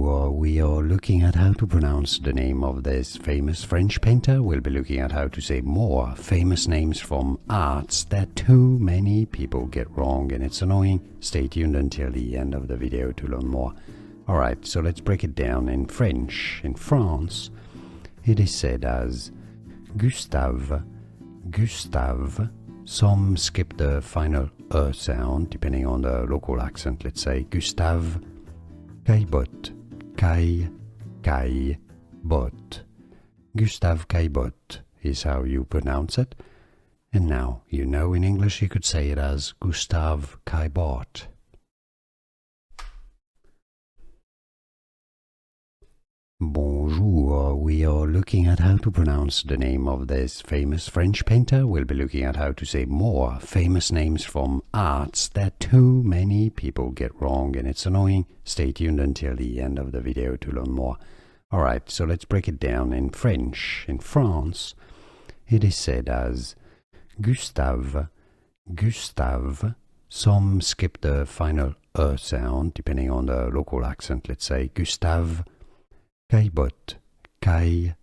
Bonjour, we are looking at how to pronounce the name of this famous French painter. We'll be looking at how to say more famous names from arts that too many people get wrong, and it's annoying. Stay tuned until the end of the video to learn more. Alright, so let's break it down in French. In France, it is said as Gustave, Gustave. Some skip the final sound depending on the local accent. Let's say Gustave Caillebotte, Caillebotte. Gustave Caillebotte is how you pronounce it. And now, you know in English you could say it as Gustave Caillebotte. Bonjour, we are looking at how to pronounce the name of this famous French painter. We'll be looking at how to say more famous names from arts that too many people get wrong, and it's annoying. Stay tuned until the end of the video to learn more. Alright, so let's break it down in French. In France, it is said as Gustave, Gustave. Some skip the final sound depending on the local accent. Let's say Gustave Caillebotte, Caillebotte.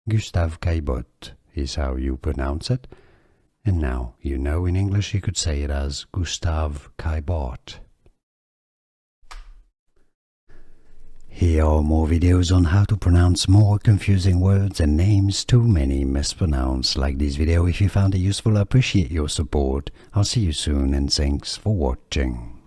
Gustave Caillebotte is how you pronounce it. And now, you know in English you could say it as Gustave Caillebotte. Here are more videos on how to pronounce more confusing words and names too many mispronounced. Like this video if you found it useful. I appreciate your support. I'll see you soon and thanks for watching.